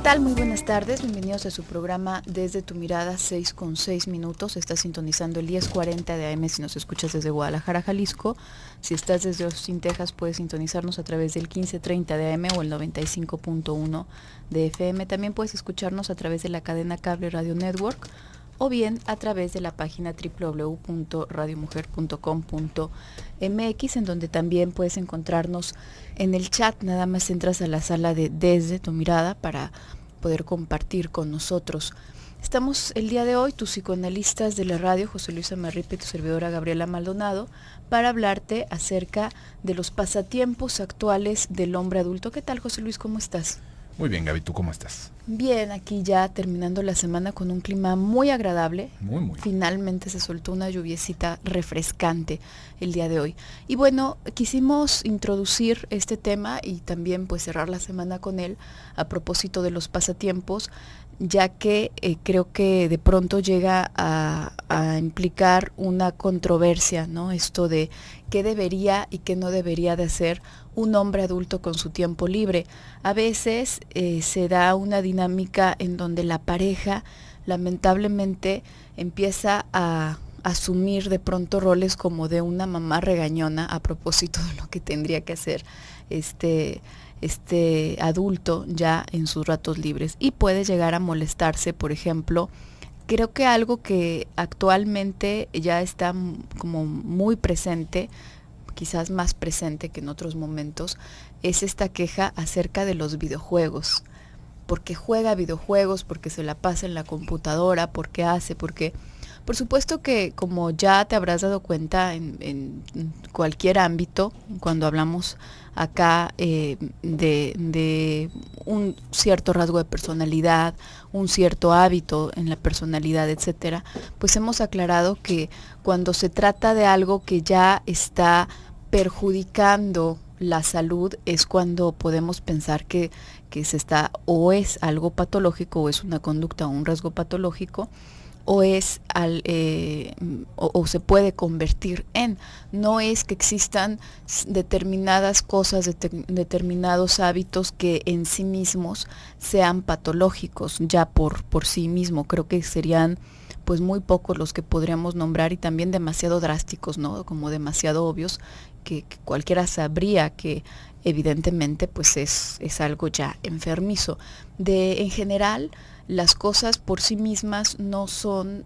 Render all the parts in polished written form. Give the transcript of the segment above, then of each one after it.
tal? Muy buenas tardes, bienvenidos a su programa Desde tu Mirada, 6:06. Estás sintonizando el 1040 de AM si nos escuchas desde Guadalajara, Jalisco. Si estás desde Austin, Texas, puedes sintonizarnos a través del 1530 de AM o el 95.1 de FM. También puedes escucharnos a través de la cadena Cable Radio Network o bien a través de la página www.radiomujer.com.mx, en donde también puedes encontrarnos en el chat. Nada más entras a la sala de Desde tu Mirada para poder compartir con nosotros. Estamos el día de hoy, tus psicoanalistas de la radio, José Luis Amarripa y tu servidora Gabriela Maldonado, para hablarte acerca de los pasatiempos actuales del hombre adulto. ¿Qué tal, José Luis? ¿Cómo estás? Muy bien, Gaby, ¿tú cómo estás? Bien, aquí ya terminando la semana con un clima muy agradable. Muy. Finalmente se soltó una lluviecita refrescante el día de hoy. Y bueno, quisimos introducir este tema y también pues cerrar la semana con él a propósito de los pasatiempos, ya que creo que de pronto llega a implicar una controversia, ¿no? Esto de qué debería y qué no debería de hacer un hombre adulto con su tiempo libre. A veces se da una dinámica en donde la pareja lamentablemente empieza a asumir de pronto roles como de una mamá regañona a propósito de lo que tendría que hacer este adulto ya en sus ratos libres, y puede llegar a molestarse. Por ejemplo, creo que algo que actualmente ya está como muy presente, quizás más presente que en otros momentos, es esta queja acerca de los videojuegos. Porque juega videojuegos, porque se la pasa en la computadora, porque hace, porque... Por supuesto que, como ya te habrás dado cuenta en cualquier ámbito, cuando hablamos acá de un cierto rasgo de personalidad, un cierto hábito en la personalidad, etcétera, pues hemos aclarado que cuando se trata de algo que ya está perjudicando la salud es cuando podemos pensar que se está, o es algo patológico, o es una conducta o un rasgo patológico, o es o se puede convertir en. No es que existan determinadas cosas, determinados hábitos que en sí mismos sean patológicos ya por sí mismo. Creo que serían pues muy pocos los que podríamos nombrar, y también demasiado drásticos, ¿no? Como demasiado obvios, que cualquiera sabría que evidentemente pues es algo ya enfermizo. En general, las cosas por sí mismas no son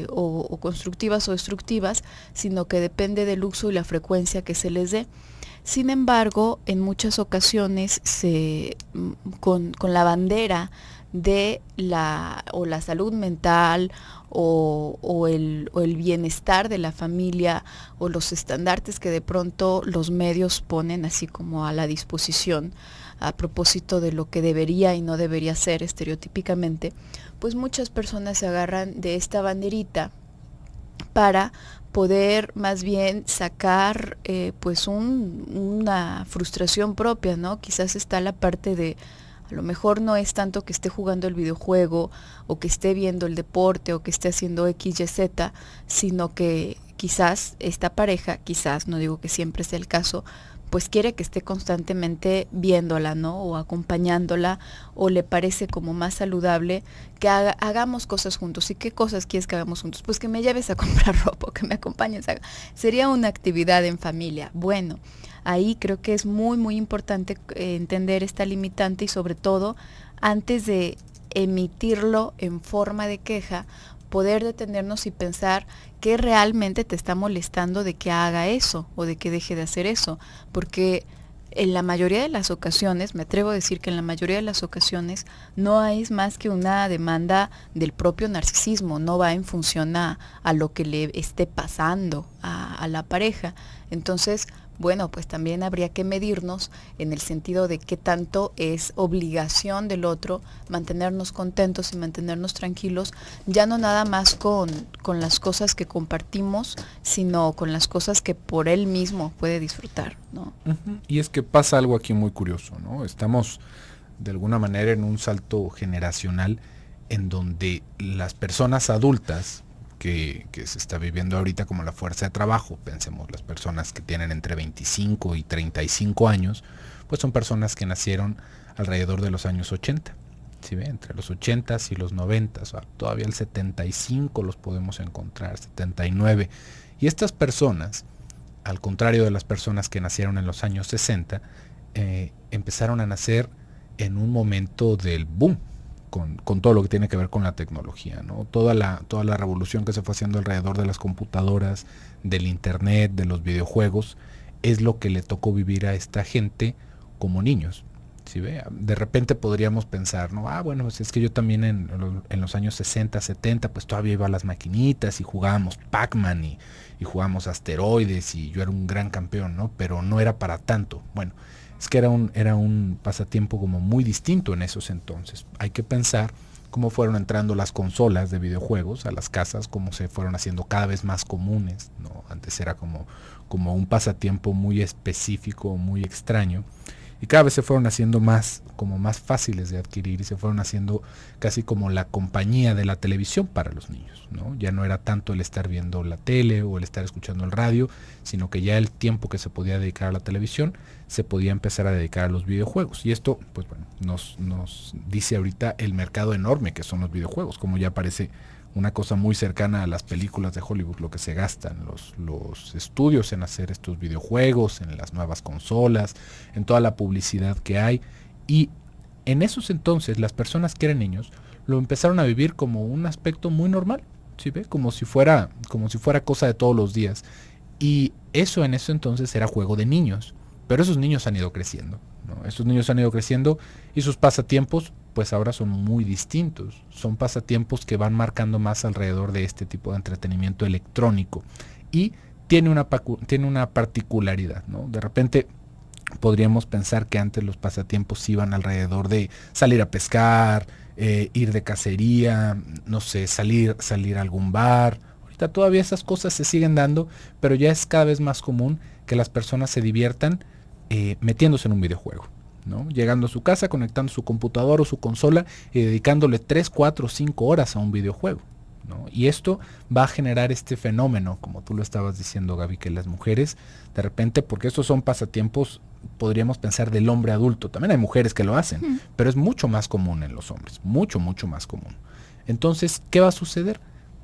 o constructivas o destructivas, sino que depende del uso y la frecuencia que se les dé. Sin embargo, en muchas ocasiones con la bandera de la salud mental o el bienestar de la familia, o los estandartes que de pronto los medios ponen así como a la disposición a propósito de lo que debería y no debería ser estereotípicamente, pues muchas personas se agarran de esta banderita para poder más bien sacar pues una frustración propia, ¿no? Quizás está la parte de, a lo mejor no es tanto que esté jugando el videojuego o que esté viendo el deporte o que esté haciendo X, Y, Z, sino que quizás esta pareja, quizás, no digo que siempre sea el caso, pues quiere que esté constantemente viéndola, ¿no? O acompañándola, o le parece como más saludable que hagamos cosas juntos. ¿Y qué cosas quieres que hagamos juntos? Pues que me lleves a comprar ropa, que me acompañes. Sería una actividad en familia. Bueno, ahí creo que es muy, muy importante entender esta limitante, y sobre todo, antes de emitirlo en forma de queja, poder detenernos y pensar qué realmente te está molestando de que haga eso o de que deje de hacer eso, porque en la mayoría de las ocasiones, me atrevo a decir que en la mayoría de las ocasiones no es más que una demanda del propio narcisismo, no va en función a lo que le esté pasando a la pareja. Entonces, bueno, pues también habría que medirnos en el sentido de qué tanto es obligación del otro mantenernos contentos y mantenernos tranquilos, ya no nada más con las cosas que compartimos, sino con las cosas que por él mismo puede disfrutar, ¿no? Uh-huh. Y es que pasa algo aquí muy curioso, ¿no? Estamos de alguna manera en un salto generacional en donde las personas adultas que se está viviendo ahorita como la fuerza de trabajo, pensemos las personas que tienen entre 25 y 35 años, pues son personas que nacieron alrededor de los años 80. ¿Sí ve? Entre los 80s y los 90s, todavía el 75 los podemos encontrar, 79. Y estas personas, al contrario de las personas que nacieron en los años 60, empezaron a nacer en un momento del boom, con todo lo que tiene que ver con la tecnología, ¿no? Toda la revolución que se fue haciendo alrededor de las computadoras, del internet, de los videojuegos, es lo que le tocó vivir a esta gente como niños. ¿Sí ve? De repente podríamos pensar, ¿no? Bueno, pues es que yo también en los años 60, 70, pues todavía iba a las maquinitas y jugábamos Pac-Man y jugábamos asteroides y yo era un gran campeón, ¿no? Pero no era para tanto. Bueno, es que era un pasatiempo como muy distinto en esos entonces. Hay que pensar cómo fueron entrando las consolas de videojuegos a las casas, cómo se fueron haciendo cada vez más comunes, ¿no? Antes era como un pasatiempo muy específico, muy extraño. Y cada vez se fueron haciendo más fáciles de adquirir y se fueron haciendo casi como la compañía de la televisión para los niños, ¿no? Ya no era tanto el estar viendo la tele o el estar escuchando el radio, sino que ya el tiempo que se podía dedicar a la televisión se podía empezar a dedicar a los videojuegos. Y esto, pues bueno, nos dice ahorita el mercado enorme que son los videojuegos, como ya parece una cosa muy cercana a las películas de Hollywood, lo que se gastan los estudios en hacer estos videojuegos, en las nuevas consolas, en toda la publicidad que hay. Y en esos entonces las personas que eran niños lo empezaron a vivir como un aspecto muy normal, ¿sí ve? Como si fuera cosa de todos los días. Y eso en ese entonces era juego de niños, pero esos niños han ido creciendo, ¿no? Esos niños han ido creciendo y sus pasatiempos pues ahora son muy distintos. Son pasatiempos que van marcando más alrededor de este tipo de entretenimiento electrónico. Y tiene una particularidad, ¿no? De repente podríamos pensar que antes los pasatiempos iban alrededor de salir a pescar, ir de cacería, no sé, salir a algún bar. Ahorita todavía esas cosas se siguen dando, pero ya es cada vez más común que las personas se diviertan metiéndose en un videojuego, ¿no? Llegando a su casa, conectando su computador o su consola y dedicándole 3, 4, 5 horas a un videojuego, ¿no? Y esto va a generar este fenómeno, como tú lo estabas diciendo, Gaby, que las mujeres, de repente, porque estos son pasatiempos, podríamos pensar del hombre adulto, también hay mujeres que lo hacen, pero es mucho más común en los hombres, mucho más común. Entonces, ¿qué va a suceder?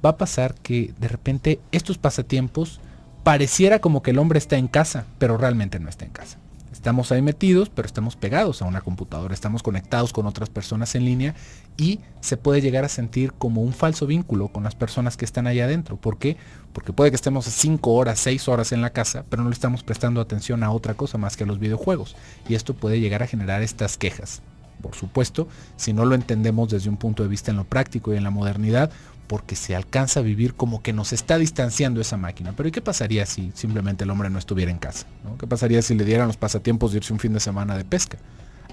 Va a pasar que de repente estos pasatiempos pareciera como que el hombre está en casa, pero realmente no está en casa. Estamos ahí metidos, pero estamos pegados a una computadora, estamos conectados con otras personas en línea y se puede llegar a sentir como un falso vínculo con las personas que están allá adentro. ¿Por qué? Porque puede que estemos 5 horas, 6 horas en la casa, pero no le estamos prestando atención a otra cosa más que a los videojuegos. Y esto puede llegar a generar estas quejas. Por supuesto, si no lo entendemos desde un punto de vista en lo práctico y en la modernidad, porque se alcanza a vivir como que nos está distanciando esa máquina. Pero ¿y qué pasaría si simplemente el hombre no estuviera en casa, ¿no? ¿Qué pasaría si le dieran los pasatiempos de irse un fin de semana de pesca?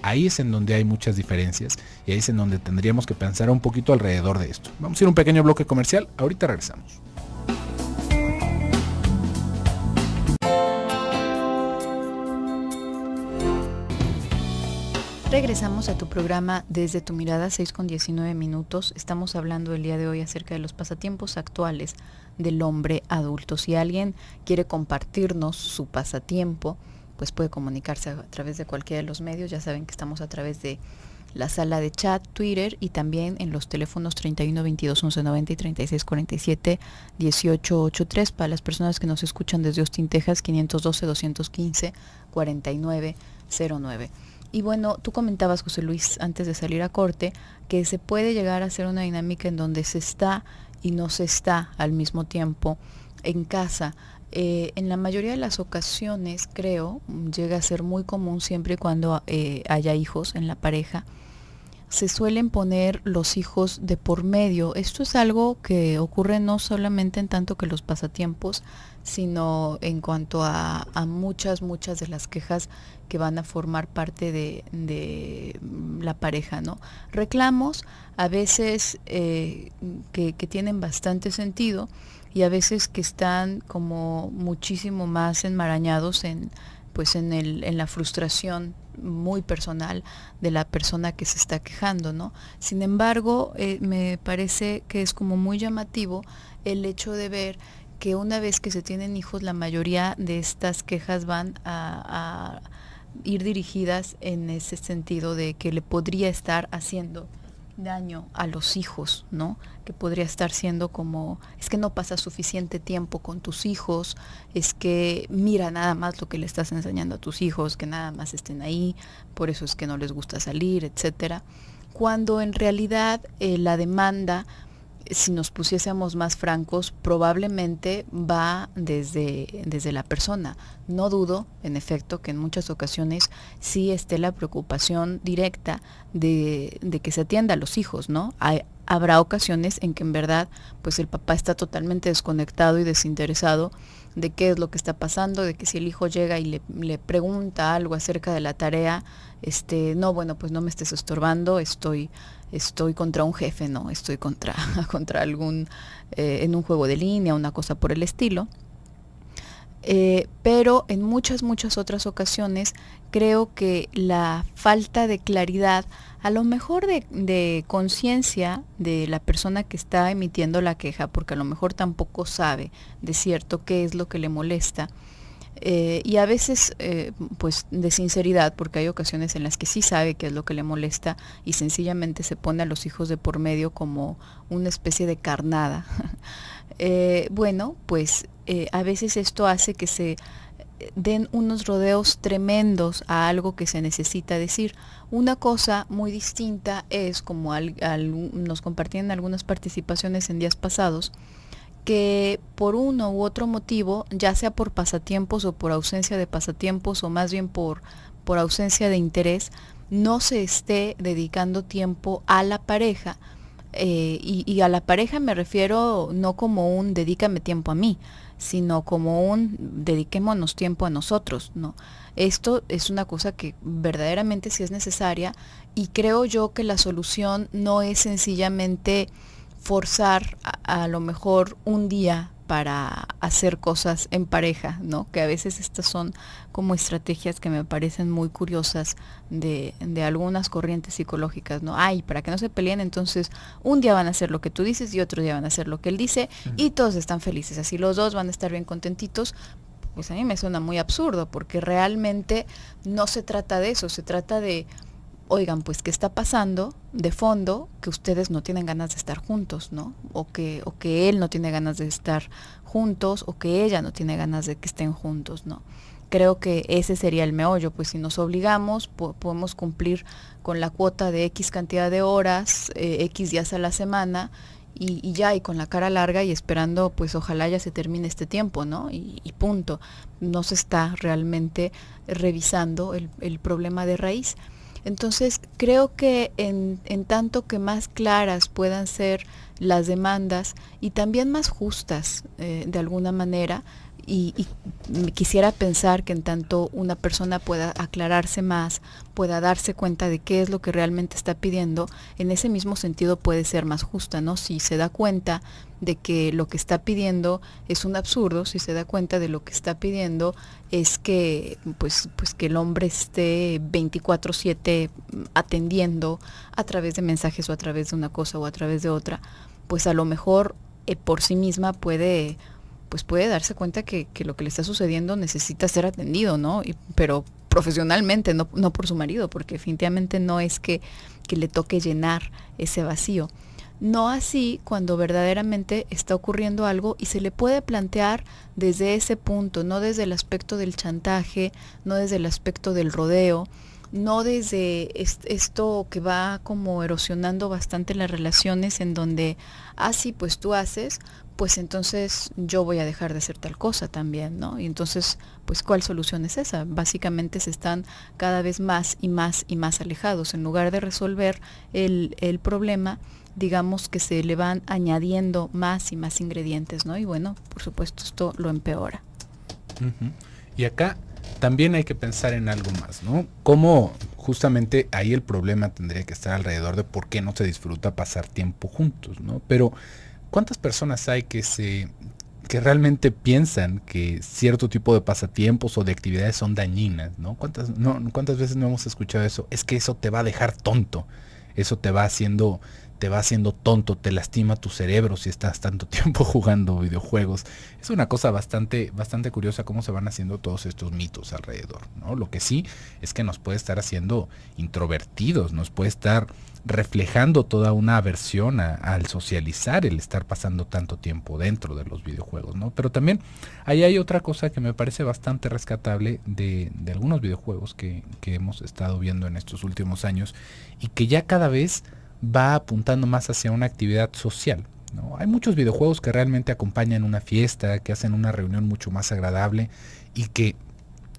Ahí es en donde hay muchas diferencias y ahí es en donde tendríamos que pensar un poquito alrededor de esto. Vamos a ir a un pequeño bloque comercial, ahorita regresamos. Regresamos a tu programa Desde tu Mirada, 6:19. Estamos hablando el día de hoy acerca de los pasatiempos actuales del hombre adulto. Si alguien quiere compartirnos su pasatiempo, pues puede comunicarse a través de cualquiera de los medios. Ya saben que estamos a través de la sala de chat, Twitter y también en los teléfonos 31 22 11 90 y 36 47 18 83 para las personas que nos escuchan desde Austin, Texas, 512 215 49 09. Y bueno, tú comentabas, José Luis, antes de salir a corte, que se puede llegar a hacer una dinámica en donde se está y no se está al mismo tiempo en casa. En la mayoría de las ocasiones, creo, llega a ser muy común siempre y cuando haya hijos en la pareja, se suelen poner los hijos de por medio. Esto es algo que ocurre no solamente en tanto que los pasatiempos, sino en cuanto a muchas de las quejas que van a formar parte de la pareja, ¿no? Reclamos a veces que tienen bastante sentido y a veces que están como muchísimo más enmarañados en la frustración muy personal de la persona que se está quejando, ¿no? Sin embargo, me parece que es como muy llamativo el hecho de ver que una vez que se tienen hijos, la mayoría de estas quejas van a ir dirigidas en ese sentido de que le podría estar haciendo daño a los hijos, ¿no? Que podría estar siendo como, es que no pasas suficiente tiempo con tus hijos, es que mira nada más lo que le estás enseñando a tus hijos, que nada más estén ahí, por eso es que no les gusta salir, etcétera. Cuando en realidad la demanda, si nos pusiésemos más francos, probablemente va desde la persona. No dudo, en efecto, que en muchas ocasiones sí esté la preocupación directa de que se atienda a los hijos, ¿no? Habrá ocasiones en que en verdad pues el papá está totalmente desconectado y desinteresado de qué es lo que está pasando, de que si el hijo llega y le pregunta algo acerca de la tarea, no, bueno, pues no me estés estorbando, estoy contra un jefe, no, estoy contra algún, en un juego de línea, una cosa por el estilo. Pero en muchas otras ocasiones creo que la falta de claridad, a lo mejor de conciencia de la persona que está emitiendo la queja, porque a lo mejor tampoco sabe de cierto qué es lo que le molesta, y a veces pues de sinceridad, porque hay ocasiones en las que sí sabe qué es lo que le molesta y sencillamente se pone a los hijos de por medio como una especie de carnada. Bueno, pues a veces esto hace que se den unos rodeos tremendos a algo que se necesita decir. Una cosa muy distinta es, como nos compartían algunas participaciones en días pasados, que por uno u otro motivo, ya sea por pasatiempos o por ausencia de pasatiempos, o más bien por ausencia de interés, no se esté dedicando tiempo a la pareja. Y a la pareja me refiero no como un dedícame tiempo a mí, sino como un dediquémonos tiempo a nosotros, ¿no? Esto es una cosa que verdaderamente sí es necesaria, y creo yo que la solución no es sencillamente forzar a lo mejor un día para hacer cosas en pareja, ¿no? Que a veces estas son como estrategias que me parecen muy curiosas de algunas corrientes psicológicas, ¿no? Ay, para que no se peleen, entonces un día van a hacer lo que tú dices y otro día van a hacer lo que él dice, y todos están felices, así los dos van a estar bien contentitos. Pues a mí me suena muy absurdo, porque realmente no se trata de eso, se trata de, oigan, pues qué está pasando de fondo, que ustedes no tienen ganas de estar juntos, ¿no? O que él no tiene ganas de estar juntos, o que ella no tiene ganas de que estén juntos, ¿no? Creo que ese sería el meollo, pues si nos obligamos, podemos cumplir con la cuota de X cantidad de horas, X días a la semana, y ya, y con la cara larga y esperando, pues ojalá ya se termine este tiempo, ¿no? Y punto. No se está realmente revisando el problema de raíz. Entonces, creo que en tanto que más claras puedan ser las demandas, y también más justas de alguna manera, y quisiera pensar que en tanto una persona pueda aclararse más, pueda darse cuenta de qué es lo que realmente está pidiendo, en ese mismo sentido puede ser más justa, ¿no? Si se da cuenta de que lo que está pidiendo es un absurdo, si se da cuenta de lo que está pidiendo es que pues que el hombre esté 24/7 atendiendo a través de mensajes, o a través de una cosa o a través de otra, pues a lo mejor por sí misma puede darse cuenta que lo que le está sucediendo necesita ser atendido, ¿no? Pero profesionalmente, no por su marido, porque definitivamente no es que le toque llenar ese vacío. No así cuando verdaderamente está ocurriendo algo y se le puede plantear desde ese punto, no desde el aspecto del chantaje, no desde el aspecto del rodeo, no desde esto que va como erosionando bastante las relaciones, en donde, sí, pues tú haces, pues entonces yo voy a dejar de hacer tal cosa también, ¿no? Y entonces, pues, ¿cuál solución es esa? Básicamente se están cada vez más y más alejados. En lugar de resolver el problema, digamos que se le van añadiendo más y más ingredientes, ¿no? Y bueno, por supuesto, esto lo empeora. Uh-huh. Y acá también hay que pensar en algo más, ¿no? Cómo justamente ahí el problema tendría que estar alrededor de por qué no se disfruta pasar tiempo juntos, ¿no? Pero ¿cuántas personas hay que realmente piensan que cierto tipo de pasatiempos o de actividades son dañinas, ¿no? ¿Cuántas veces no hemos escuchado eso? Es que eso te va a dejar tonto, eso te va haciendo te va haciendo tonto, te lastima tu cerebro si estás tanto tiempo jugando videojuegos. Es una cosa bastante curiosa cómo se van haciendo todos estos mitos alrededor, ¿no? Lo que sí es que nos puede estar haciendo introvertidos, nos puede estar reflejando toda una aversión al socializar, el estar pasando tanto tiempo dentro de los videojuegos, ¿no? Pero también ahí hay otra cosa que me parece bastante rescatable de algunos videojuegos que hemos estado viendo en estos últimos años y que ya cada vez va apuntando más hacia una actividad social, ¿no? Hay muchos videojuegos que realmente acompañan una fiesta, que hacen una reunión mucho más agradable y que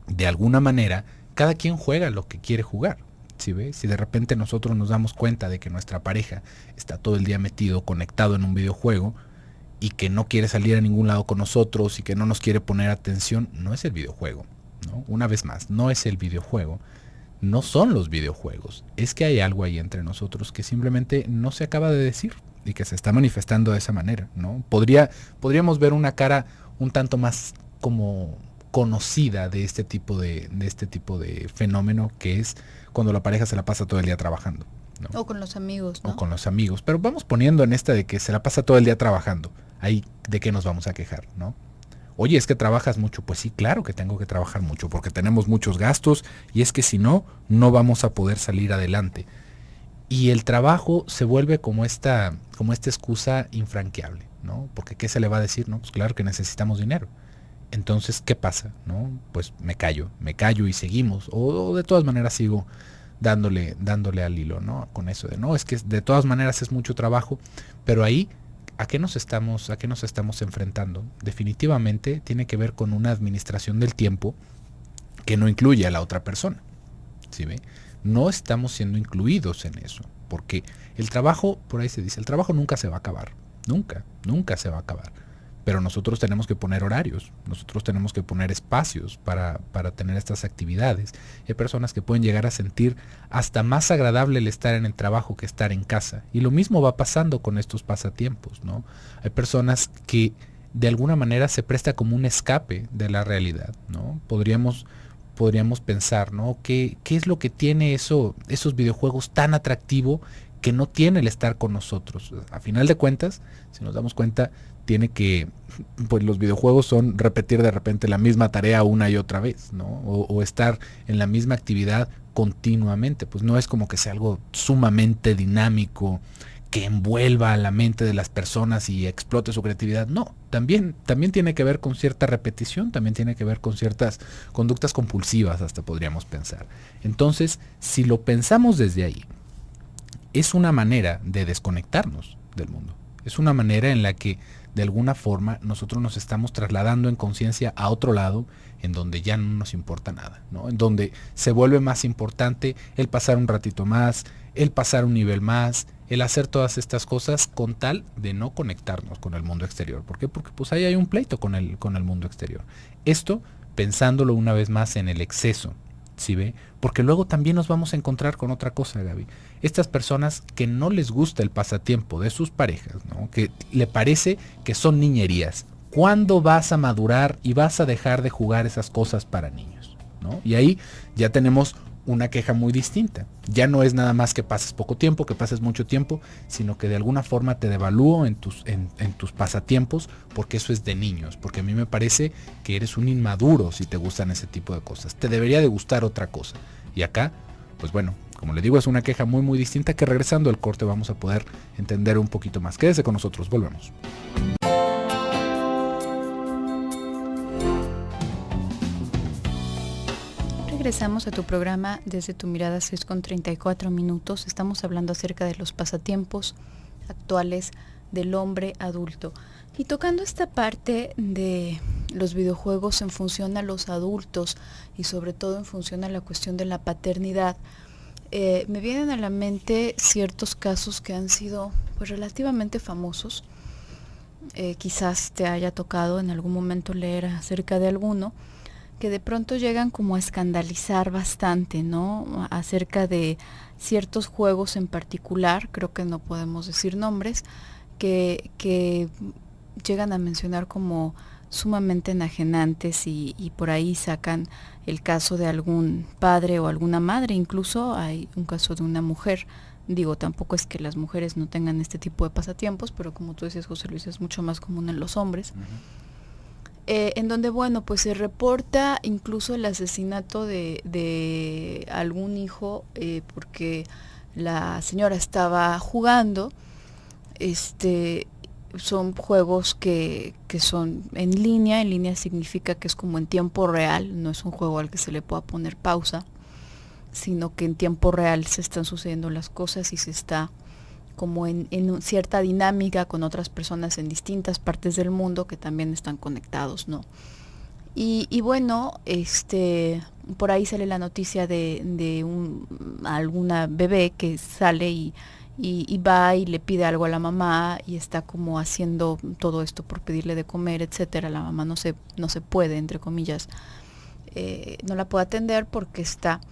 de alguna manera cada quien juega lo que quiere jugar. ¿Sí ves? Si de repente nosotros nos damos cuenta de que nuestra pareja está todo el día metido, conectado en un videojuego y que no quiere salir a ningún lado con nosotros y que no nos quiere poner atención, no es el videojuego, ¿no? Una vez más, no es el videojuego. No son los videojuegos, es que hay algo ahí entre nosotros que simplemente no se acaba de decir y que se está manifestando de esa manera, ¿no? Podríamos ver una cara un tanto más como conocida de este tipo de fenómeno, que es cuando la pareja se la pasa todo el día trabajando, ¿no? O con los amigos, ¿no? O con los amigos, pero vamos poniendo en esta de que se la pasa todo el día trabajando, ahí de qué nos vamos a quejar, ¿no? Oye, es que trabajas mucho. Pues sí, claro que tengo que trabajar mucho porque tenemos muchos gastos y es que si no, no vamos a poder salir adelante. Y el trabajo se vuelve como esta excusa infranqueable, ¿no? Porque ¿qué se le va a decir? No, pues claro que necesitamos dinero. Entonces, ¿qué pasa? ¿No? Pues me callo y seguimos. O de todas maneras sigo dándole al hilo, ¿no? Con eso de, no, es que de todas maneras es mucho trabajo, pero ahí ¿a qué nos estamos enfrentando? Definitivamente tiene que ver con una administración del tiempo que no incluye a la otra persona. ¿Sí ve? No estamos siendo incluidos en eso, porque el trabajo, por ahí se dice, el trabajo nunca se va a acabar, nunca se va a acabar. Pero nosotros tenemos que poner horarios, nosotros tenemos que poner espacios para tener estas actividades. Hay personas que pueden llegar a sentir hasta más agradable el estar en el trabajo que estar en casa. Y lo mismo va pasando con estos pasatiempos, ¿no? Hay personas que de alguna manera se presta como un escape de la realidad, ¿no? Podríamos pensar, ¿no? ¿Qué es lo que tiene esos videojuegos tan atractivo que no tiene el estar con nosotros? A final de cuentas, si nos damos cuenta, pues los videojuegos son repetir de repente la misma tarea una y otra vez, ¿no? O estar en la misma actividad continuamente. Pues no es como que sea algo sumamente dinámico, que envuelva a la mente de las personas y explote su creatividad. No, también tiene que ver con cierta repetición, también tiene que ver con ciertas conductas compulsivas, hasta podríamos pensar. Entonces, si lo pensamos desde ahí, es una manera de desconectarnos del mundo. Es una manera en la que de alguna forma nosotros nos estamos trasladando en conciencia a otro lado en donde ya no nos importa nada, ¿no? En donde se vuelve más importante el pasar un ratito más, el pasar un nivel más, el hacer todas estas cosas con tal de no conectarnos con el mundo exterior. ¿Por qué? Porque pues ahí hay un pleito con el mundo exterior. Esto pensándolo una vez más en el exceso, ¿sí ve? Porque luego también nos vamos a encontrar con otra cosa, Gaby. Estas personas que no les gusta el pasatiempo de sus parejas, ¿no? Que le parece que son niñerías. ¿Cuándo vas a madurar y vas a dejar de jugar esas cosas para niños, ¿no? Y ahí ya tenemos una queja muy distinta. Ya no es nada más que pases poco tiempo, que pases mucho tiempo, sino que de alguna forma te devalúo en tus pasatiempos, porque eso es de niños, porque a mí me parece que eres un inmaduro si te gustan ese tipo de cosas. Te debería de gustar otra cosa. Y acá, pues bueno, como le digo, es una queja muy muy distinta que regresando al corte vamos a poder entender un poquito más. Quédese con nosotros, volvemos. Regresamos a tu programa Desde tu Mirada, 6:34. Estamos hablando acerca de los pasatiempos actuales del hombre adulto. Y tocando esta parte de los videojuegos en función a los adultos y sobre todo en función a la cuestión de la paternidad, me vienen a la mente ciertos casos que han sido pues relativamente famosos. Quizás te haya tocado en algún momento leer acerca de alguno, que de pronto llegan como a escandalizar bastante, ¿no? Acerca de ciertos juegos en particular, creo que no podemos decir nombres, que llegan a mencionar como sumamente enajenantes y por ahí sacan el caso de algún padre o alguna madre, incluso hay un caso de una mujer Digo, tampoco es que las mujeres no tengan este tipo de pasatiempos, pero como tú dices, José Luis, es mucho más común en los hombres. En donde, bueno, pues se reporta incluso el asesinato de algún hijo, porque la señora estaba jugando. Son juegos que son en línea significa que es como en tiempo real, no es un juego al que se le pueda poner pausa, sino que en tiempo real se están sucediendo las cosas y se está como en cierta dinámica con otras personas en distintas partes del mundo que también están conectados, ¿no? Y bueno, por ahí sale la noticia de alguna bebé que sale y va y le pide algo a la mamá y está como haciendo todo esto por pedirle de comer, etcétera. La mamá no se puede, entre comillas, no la puede atender porque está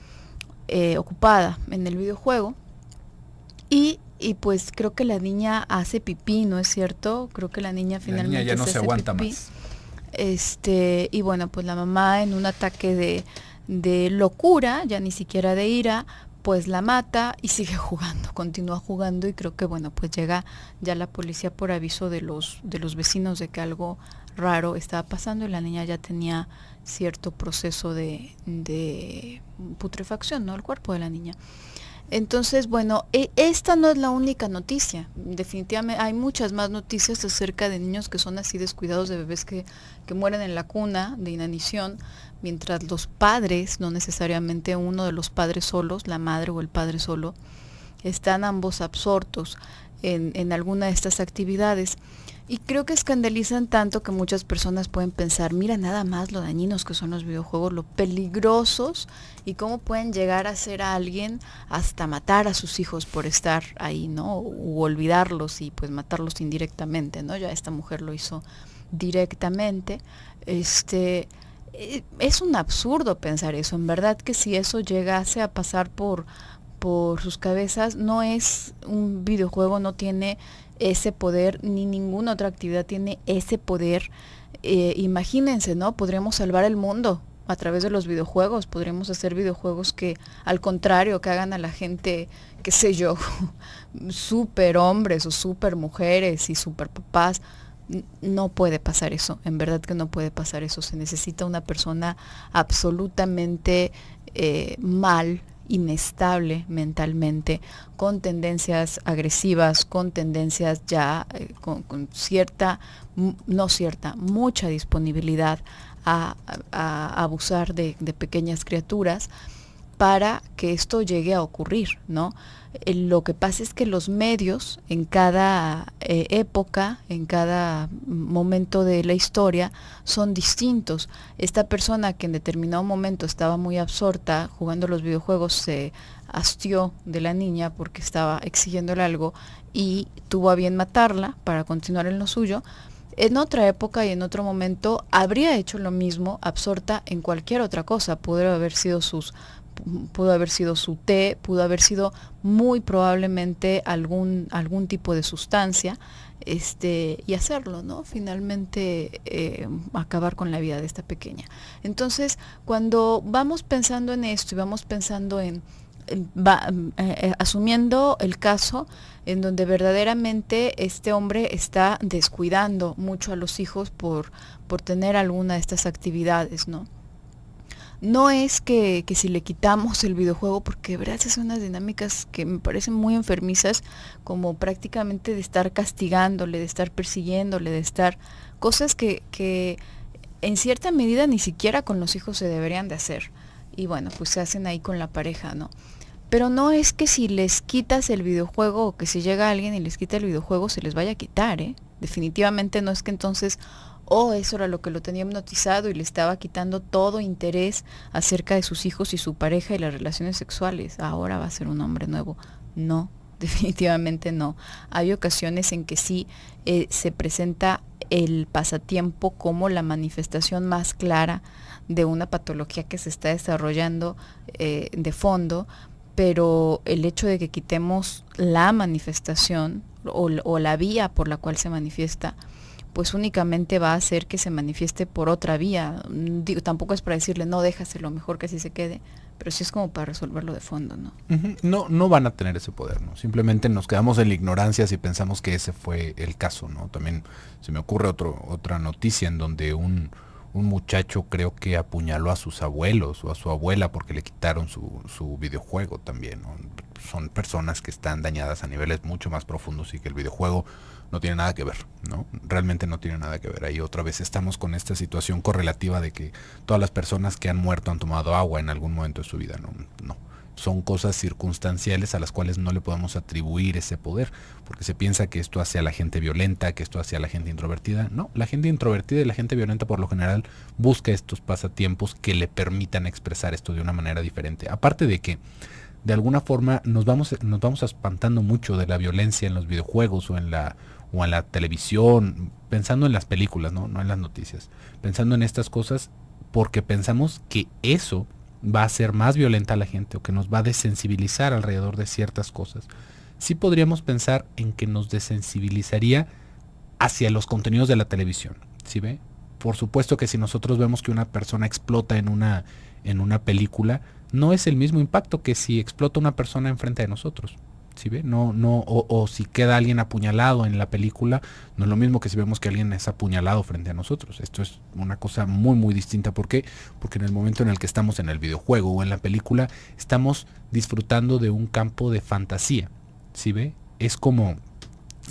ocupada en el videojuego. Y pues creo que la niña hace pipí, ¿no es cierto? Creo que la niña finalmente la niña ya no se aguanta pipí. Más. Y bueno, pues la mamá en un ataque de locura, ya ni siquiera de ira, pues la mata y sigue jugando, continúa jugando, y creo que bueno, pues llega ya la policía por aviso de los vecinos de que algo raro estaba pasando y la niña ya tenía cierto proceso de putrefacción, ¿no? El cuerpo de la niña. Entonces, bueno, esta no es la única noticia. Definitivamente hay muchas más noticias acerca de niños que son así descuidados, de bebés que mueren en la cuna de inanición, mientras los padres, no necesariamente uno de los padres solos, la madre o el padre solo, están ambos absortos en alguna de estas actividades. Y creo que escandalizan tanto que muchas personas pueden pensar, mira nada más lo dañinos que son los videojuegos, lo peligrosos, y cómo pueden llegar a ser a alguien hasta matar a sus hijos por estar ahí, ¿no? U olvidarlos y pues matarlos indirectamente, ¿no? Ya esta mujer lo hizo directamente. Es un absurdo pensar eso. En verdad que si eso llegase a pasar por sus cabezas, no es un videojuego, no tiene ese poder, ni ninguna otra actividad tiene ese poder. Imagínense, ¿no? Podríamos salvar el mundo a través de los videojuegos, podríamos hacer videojuegos que, al contrario, que hagan a la gente, qué sé yo, super hombres o super mujeres y super papás. No puede pasar eso, en verdad que no puede pasar eso. Se necesita una persona absolutamente mal, inestable mentalmente, con tendencias agresivas, con tendencias ya con mucha disponibilidad a abusar de pequeñas criaturas, para que esto llegue a ocurrir, ¿no? Lo que pasa es que los medios en cada época, en cada momento de la historia, son distintos. Esta persona que en determinado momento estaba muy absorta jugando los videojuegos se hastió de la niña porque estaba exigiéndole algo y tuvo a bien matarla para continuar en lo suyo. En otra época y en otro momento habría hecho lo mismo, absorta en cualquier otra cosa. Pudo haber sido su té, pudo haber sido muy probablemente algún tipo de sustancia, y hacerlo, ¿no? Finalmente acabar con la vida de esta pequeña. Entonces, cuando vamos pensando en esto y vamos pensando asumiendo el caso en donde verdaderamente este hombre está descuidando mucho a los hijos por tener alguna de estas actividades, ¿no? No es que si le quitamos el videojuego, porque de verdad se hacen unas dinámicas que me parecen muy enfermizas, como prácticamente de estar castigándole, de estar persiguiéndole, de estar cosas que en cierta medida ni siquiera con los hijos se deberían de hacer. Y bueno, pues se hacen ahí con la pareja, ¿no? Pero no es que si les quitas el videojuego o que si llega alguien y les quita el videojuego se les vaya a quitar, ¿eh? Definitivamente no es que entonces, eso era lo que lo tenía hipnotizado y le estaba quitando todo interés acerca de sus hijos y su pareja y las relaciones sexuales. Ahora va a ser un hombre nuevo. No, definitivamente no. Hay ocasiones en que sí se presenta el pasatiempo como la manifestación más clara de una patología que se está desarrollando de fondo, pero el hecho de que quitemos la manifestación o la vía por la cual se manifiesta, pues únicamente va a hacer que se manifieste por otra vía. Digo, tampoco es para decirle, no, déjaselo, mejor que así se quede, pero sí es como para resolverlo de fondo, ¿no? No van a tener ese poder, ¿no? Simplemente nos quedamos en la ignorancia si pensamos que ese fue el caso, ¿no? También se me ocurre otra noticia en donde un muchacho creo que apuñaló a sus abuelos o a su abuela porque le quitaron su videojuego también, ¿no? Son personas que están dañadas a niveles mucho más profundos y que el videojuego no tiene nada que ver, ¿no? Realmente no tiene nada que ver. Ahí otra vez estamos con esta situación correlativa de que todas las personas que han muerto han tomado agua en algún momento de su vida, no. Son cosas circunstanciales a las cuales no le podemos atribuir ese poder, porque se piensa que esto hace a la gente violenta, que esto hace a la gente introvertida. No, la gente introvertida y la gente violenta por lo general busca estos pasatiempos que le permitan expresar esto de una manera diferente. Aparte de que de alguna forma nos vamos espantando mucho de la violencia en los videojuegos o en la televisión, pensando en las películas, no en las noticias, pensando en estas cosas porque pensamos que eso va a hacer más violenta a la gente o que nos va a desensibilizar alrededor de ciertas cosas. Sí podríamos pensar en que nos desensibilizaría hacia los contenidos de la televisión, ¿sí ve? Por supuesto que si nosotros vemos que una persona explota en una película, no es el mismo impacto que si explota una persona enfrente de nosotros, ¿sí ve? O si queda alguien apuñalado en la película, no es lo mismo que si vemos que alguien es apuñalado frente a nosotros. Esto es una cosa muy muy distinta. ¿Por qué? Porque en el momento en el que estamos en el videojuego o en la película, estamos disfrutando de un campo de fantasía, ¿sí ve? Es como,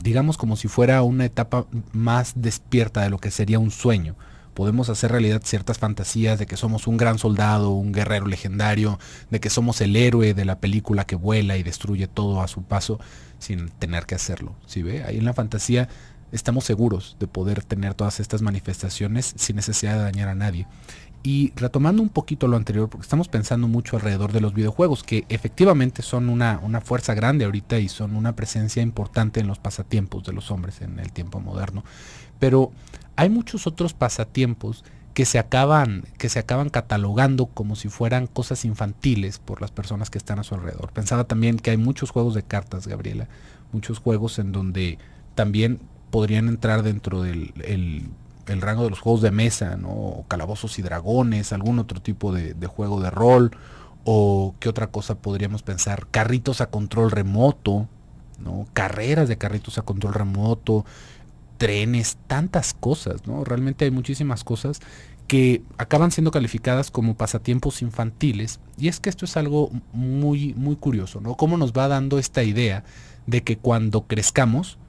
digamos, como si fuera una etapa más despierta de lo que sería un sueño. Podemos hacer realidad ciertas fantasías de que somos un gran soldado, un guerrero legendario, de que somos el héroe de la película que vuela y destruye todo a su paso sin tener que hacerlo, ¿sí ve? Ahí en la fantasía estamos seguros de poder tener todas estas manifestaciones sin necesidad de dañar a nadie. Y retomando un poquito lo anterior, porque estamos pensando mucho alrededor de los videojuegos, que efectivamente son una fuerza grande ahorita y son una presencia importante en los pasatiempos de los hombres en el tiempo moderno. Pero hay muchos otros pasatiempos que se acaban catalogando como si fueran cosas infantiles por las personas que están a su alrededor. Pensaba también que hay muchos juegos de cartas, Gabriela, muchos juegos en donde también podrían entrar dentro del el rango de los juegos de mesa, ¿no? O calabozos y dragones, algún otro tipo de juego de rol, o qué otra cosa podríamos pensar, carritos a control remoto, ¿no? Carreras de carritos a control remoto, trenes, tantas cosas, ¿no? Realmente hay muchísimas cosas que acaban siendo calificadas como pasatiempos infantiles, y es que esto es algo muy muy curioso, ¿no? Cómo nos va dando esta idea de que cuando crezcamos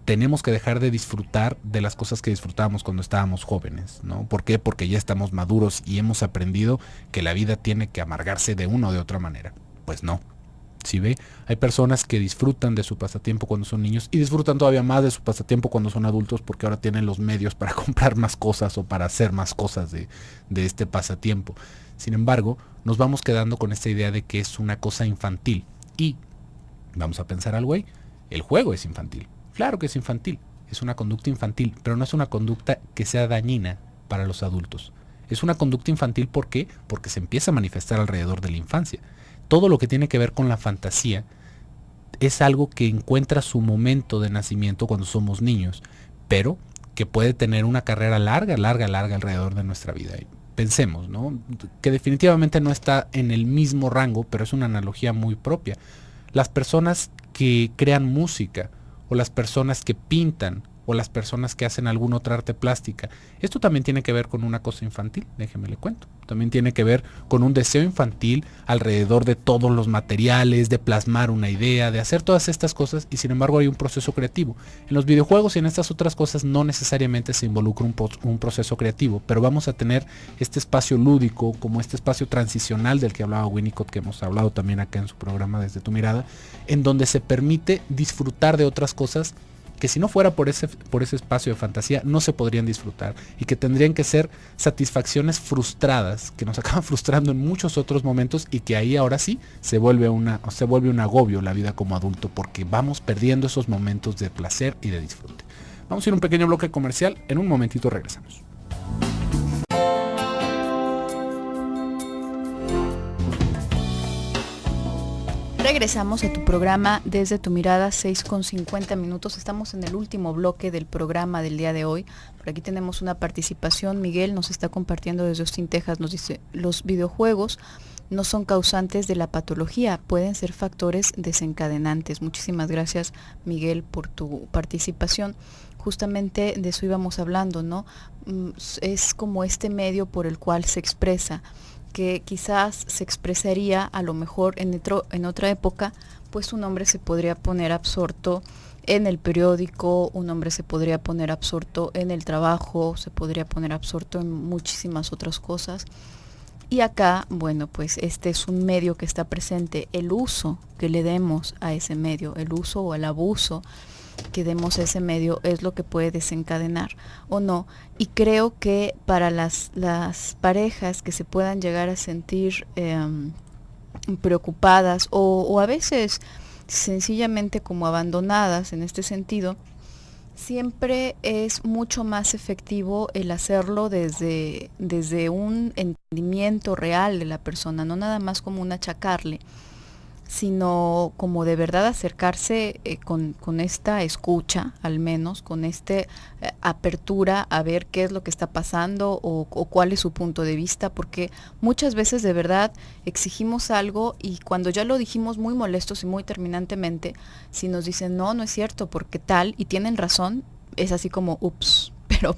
tenemos que dejar de disfrutar de las cosas que disfrutábamos cuando estábamos jóvenes, ¿no? ¿Por qué? Porque ya estamos maduros y hemos aprendido que la vida tiene que amargarse de una o de otra manera. Pues no. ¿Sí ve? Hay personas que disfrutan de su pasatiempo cuando son niños y disfrutan todavía más de su pasatiempo cuando son adultos porque ahora tienen los medios para comprar más cosas o para hacer más cosas de este pasatiempo. Sin embargo, nos vamos quedando con esta idea de que es una cosa infantil. Y vamos a pensar algo ahí. El juego es infantil. Claro que es infantil. Es una conducta infantil, pero no es una conducta que sea dañina para los adultos. Es una conducta infantil, ¿por qué? Porque se empieza a manifestar alrededor de la infancia. Todo lo que tiene que ver con la fantasía es algo que encuentra su momento de nacimiento cuando somos niños, pero que puede tener una carrera larga alrededor de nuestra vida. Y pensemos, ¿no? Que definitivamente no está en el mismo rango, pero es una analogía muy propia. Las personas que crean música, o las personas que pintan, o las personas que hacen alguna otra arte plástica. Esto también tiene que ver con una cosa infantil, déjeme le cuento. También tiene que ver con un deseo infantil alrededor de todos los materiales, de plasmar una idea, de hacer todas estas cosas, y sin embargo hay un proceso creativo. En los videojuegos y en estas otras cosas no necesariamente se involucra un proceso creativo, pero vamos a tener este espacio lúdico, como este espacio transicional del que hablaba Winnicott, que hemos hablado también acá en su programa Desde tu Mirada, en donde se permite disfrutar de otras cosas que si no fuera por ese espacio de fantasía no se podrían disfrutar, y que tendrían que ser satisfacciones frustradas, que nos acaban frustrando en muchos otros momentos, y que ahí ahora sí se vuelve un agobio la vida como adulto, porque vamos perdiendo esos momentos de placer y de disfrute. Vamos a ir a un pequeño bloque comercial, en un momentito regresamos. Regresamos a tu programa Desde tu Mirada, 6:50. Estamos en el último bloque del programa del día de hoy. Por aquí tenemos una participación. Miguel nos está compartiendo desde Austin, Texas. Nos dice, los videojuegos no son causantes de la patología, pueden ser factores desencadenantes. Muchísimas gracias, Miguel, por tu participación. Justamente de eso íbamos hablando, ¿no? Es como este medio por el cual se expresa, que quizás se expresaría a lo mejor en otra época, pues un hombre se podría poner absorto en el periódico, un hombre se podría poner absorto en el trabajo, se podría poner absorto en muchísimas otras cosas. Y acá, bueno, pues este es un medio que está presente. El uso que le demos a ese medio, el uso o el abuso que demos a ese medio es lo que puede desencadenar o no. Y creo que para las parejas que se puedan llegar a sentir preocupadas o a veces sencillamente como abandonadas en este sentido, siempre es mucho más efectivo el hacerlo desde un entendimiento real de la persona, no nada más como un achacarle, sino como de verdad acercarse con esta escucha, al menos, con esta apertura a ver qué es lo que está pasando o cuál es su punto de vista, porque muchas veces de verdad exigimos algo y cuando ya lo dijimos muy molestos y muy terminantemente, si nos dicen no es cierto, porque tal, y tienen razón, es así como, ups.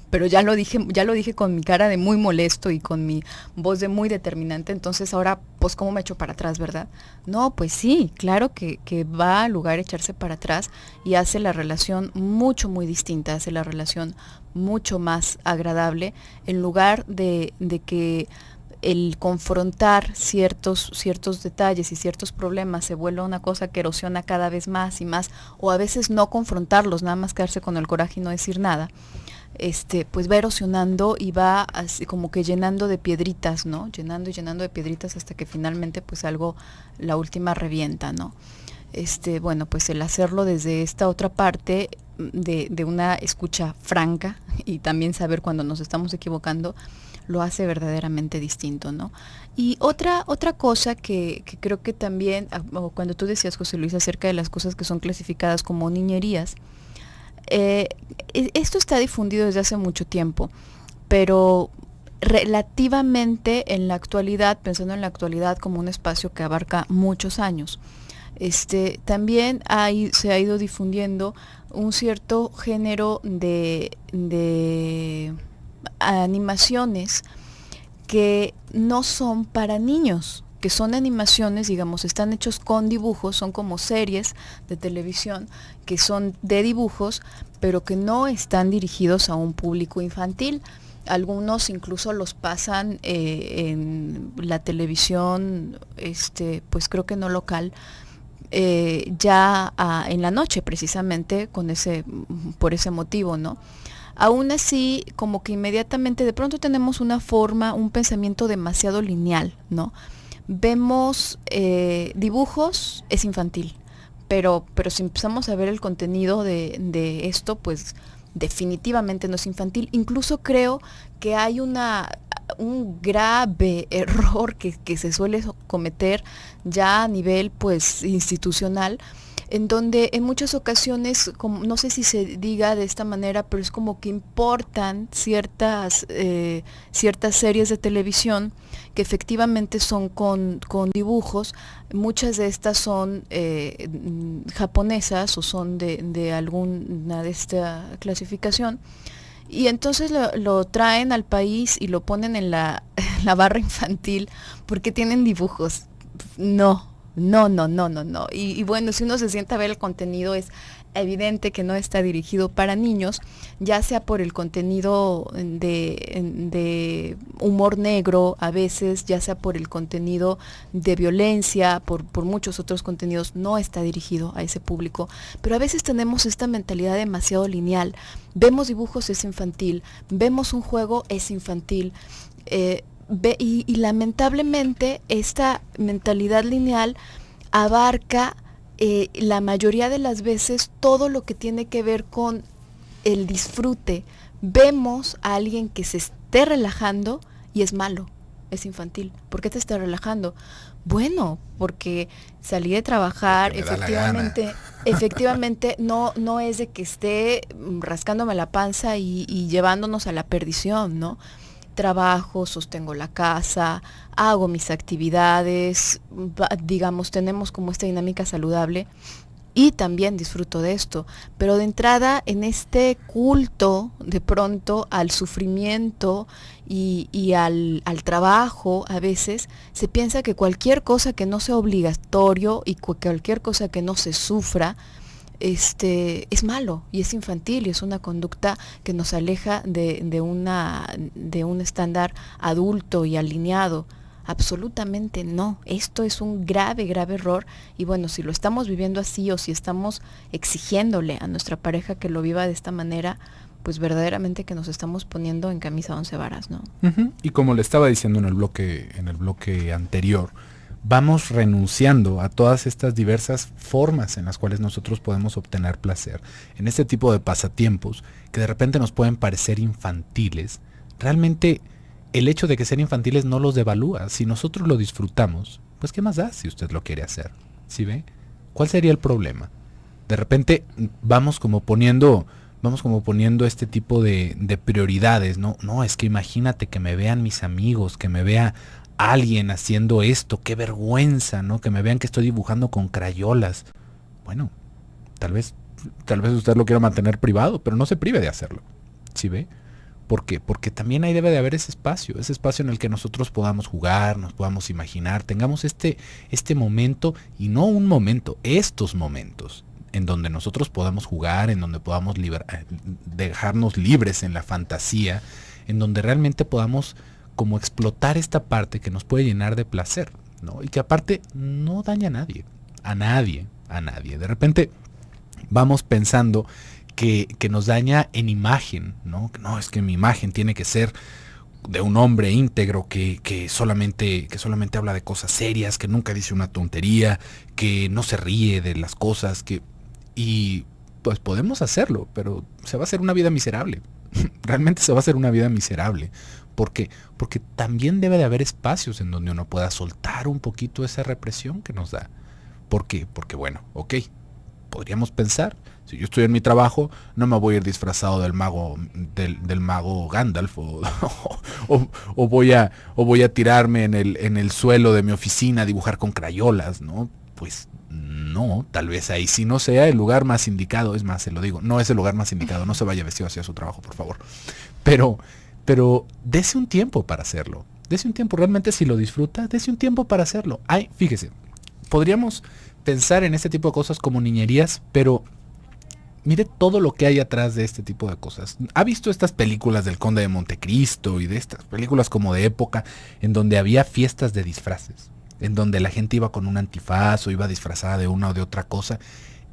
Pero ya lo dije con mi cara de muy molesto y con mi voz de muy determinante, entonces ahora, pues, ¿cómo me echo para atrás, verdad? No, pues sí, claro que va al lugar echarse para atrás y hace la relación muy distinta, hace la relación mucho más agradable, en lugar de que el confrontar ciertos detalles y ciertos problemas se vuelva una cosa que erosiona cada vez más y más, o a veces no confrontarlos, nada más quedarse con el coraje y no decir nada. Pues va erosionando y va así como que llenando de piedritas, ¿no? Llenando y llenando de piedritas hasta que finalmente pues algo, la última revienta, ¿no? Bueno, pues el hacerlo desde esta otra parte de una escucha franca y también saber cuando nos estamos equivocando, lo hace verdaderamente distinto, ¿no? Y otra cosa que creo que también, cuando tú decías, José Luis, acerca de las cosas que son clasificadas como niñerías, esto está difundido desde hace mucho tiempo, pero relativamente en la actualidad, pensando en la actualidad como un espacio que abarca muchos años, también se ha ido difundiendo un cierto género de animaciones que no son para niños, que son animaciones, digamos, están hechos con dibujos, son como series de televisión que son de dibujos, pero que no están dirigidos a un público infantil. Algunos incluso los pasan en la televisión, pues creo que no local, en la noche precisamente por ese motivo, ¿no? Aún así, como que inmediatamente de pronto tenemos una forma, un pensamiento demasiado lineal, ¿no? Vemos dibujos, es infantil, pero si empezamos a ver el contenido de esto, pues definitivamente no es infantil. Incluso creo que hay un grave error que se suele cometer ya a nivel pues institucional, en donde en muchas ocasiones, no sé si se diga de esta manera, pero es como que importan ciertas series de televisión que efectivamente son con dibujos. Muchas de estas son japonesas o son de alguna de esta clasificación, y entonces lo traen al país y lo ponen en la barra infantil porque tienen dibujos. No. Y bueno, si uno se sienta a ver el contenido, es evidente que no está dirigido para niños, ya sea por el contenido de humor negro, a veces, ya sea por el contenido de violencia, por muchos otros contenidos, no está dirigido a ese público. Pero a veces tenemos esta mentalidad demasiado lineal. Vemos dibujos, es infantil. Vemos un juego, es infantil. Y lamentablemente esta mentalidad lineal abarca la mayoría de las veces todo lo que tiene que ver con el disfrute. Vemos a alguien que se esté relajando y es malo. es infantil. ¿Por qué te estás relajando? Bueno, porque salí de trabajar, efectivamente no es de que esté rascándome la panza y llevándonos a la perdición, ¿no? Trabajo, sostengo la casa, hago mis actividades, digamos, tenemos como esta dinámica saludable y también disfruto de esto. Pero de entrada, en este culto, de pronto, al sufrimiento y al trabajo, a veces, se piensa que cualquier cosa que no sea obligatorio y cualquier cosa que no se sufra, es malo y es infantil y es una conducta que nos aleja de un estándar adulto y alineado. Absolutamente no. Esto es un grave error y bueno, si lo estamos viviendo así o si estamos exigiéndole a nuestra pareja que lo viva de esta manera, pues verdaderamente que nos estamos poniendo en camisa 11 varas, ¿no? Uh-huh. Y como le estaba diciendo en el bloque anterior, vamos renunciando a todas estas diversas formas en las cuales nosotros podemos obtener placer. En este tipo de pasatiempos que de repente nos pueden parecer infantiles, realmente el hecho de que sean infantiles no los devalúa. Si nosotros lo disfrutamos, pues ¿qué más da si usted lo quiere hacer? ¿Sí ve? ¿Cuál sería el problema? De repente vamos como poniendo este tipo de prioridades, ¿no? No, es que imagínate que me vean mis amigos, que me vea alguien haciendo esto, qué vergüenza, ¿no? Que me vean que estoy dibujando con crayolas. Bueno, tal vez usted lo quiera mantener privado, pero no se prive de hacerlo. ¿Sí ve? ¿Por qué? Porque también ahí debe de haber ese espacio en el que nosotros podamos jugar, nos podamos imaginar, tengamos este momento, y no un momento, estos momentos, en donde nosotros podamos jugar, en donde podamos dejarnos libres en la fantasía, en donde realmente podamos como explotar esta parte que nos puede llenar de placer, ¿no? Y que aparte no daña a nadie. De repente vamos pensando que nos daña en imagen, ¿no? No, es que mi imagen tiene que ser de un hombre íntegro que solamente habla de cosas serias, que nunca dice una tontería, que no se ríe de las cosas, y pues podemos hacerlo, pero se va a hacer una vida miserable. Realmente se va a hacer una vida miserable. ¿Por qué? Porque también debe de haber espacios en donde uno pueda soltar un poquito esa represión que nos da. ¿Por qué? Porque bueno, ok, podríamos pensar, si yo estoy en mi trabajo, no me voy a ir disfrazado del mago Gandalf o voy a tirarme en el suelo de mi oficina a dibujar con crayolas, ¿no? Pues no, tal vez ahí sí no sea el lugar más indicado. Es más, se lo digo, no es el lugar más indicado. No se vaya vestido hacia su trabajo, por favor. Pero dese un tiempo para hacerlo. Dese un tiempo, realmente si lo disfruta, dese un tiempo para hacerlo. Ay, fíjese, podríamos pensar en este tipo de cosas como niñerías, pero mire todo lo que hay atrás de este tipo de cosas. ¿Ha visto estas películas del Conde de Montecristo y de estas películas como de época en donde había fiestas de disfraces? En donde la gente iba con un antifaz o iba disfrazada de una o de otra cosa.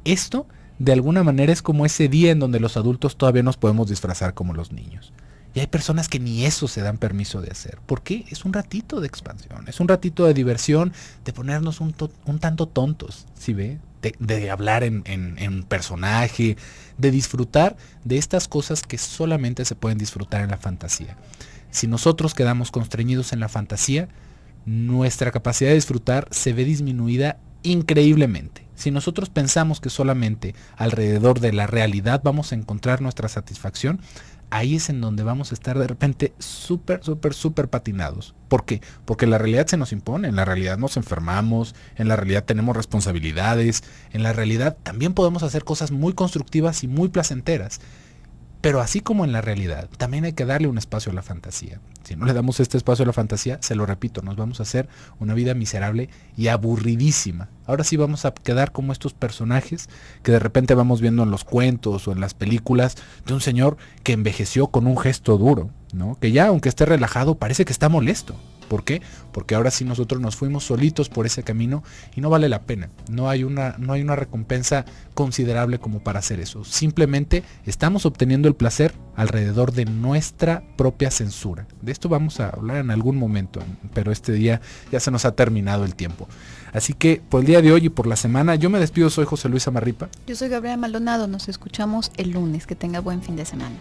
Esto, de alguna manera, es como ese día en donde los adultos todavía nos podemos disfrazar como los niños. Y hay personas que ni eso se dan permiso de hacer. ¿Por qué? Es un ratito de expansión, es un ratito de diversión, de ponernos un tanto tontos, ¿sí ve? De hablar en personaje, de disfrutar de estas cosas que solamente se pueden disfrutar en la fantasía. Si nosotros quedamos constreñidos en la fantasía, nuestra capacidad de disfrutar se ve disminuida increíblemente. Si nosotros pensamos que solamente alrededor de la realidad vamos a encontrar nuestra satisfacción, ahí es en donde vamos a estar de repente súper patinados. ¿Por qué? Porque la realidad se nos impone, en la realidad nos enfermamos, en la realidad tenemos responsabilidades, en la realidad también podemos hacer cosas muy constructivas y muy placenteras. Pero así como en la realidad, también hay que darle un espacio a la fantasía. Si no le damos este espacio a la fantasía, se lo repito, nos vamos a hacer una vida miserable y aburridísima. Ahora sí vamos a quedar como estos personajes que de repente vamos viendo en los cuentos o en las películas de un señor que envejeció con un gesto duro, ¿no? Que ya, aunque esté relajado, parece que está molesto. ¿Por qué? Porque ahora sí nosotros nos fuimos solitos por ese camino y no vale la pena. No hay una recompensa considerable como para hacer eso. Simplemente estamos obteniendo el placer alrededor de nuestra propia censura. De esto vamos a hablar en algún momento, pero este día ya se nos ha terminado el tiempo. Así que por el día de hoy y por la semana, yo me despido, soy José Luis Amarripa. Yo soy Gabriela Maldonado, nos escuchamos el lunes, que tenga buen fin de semana.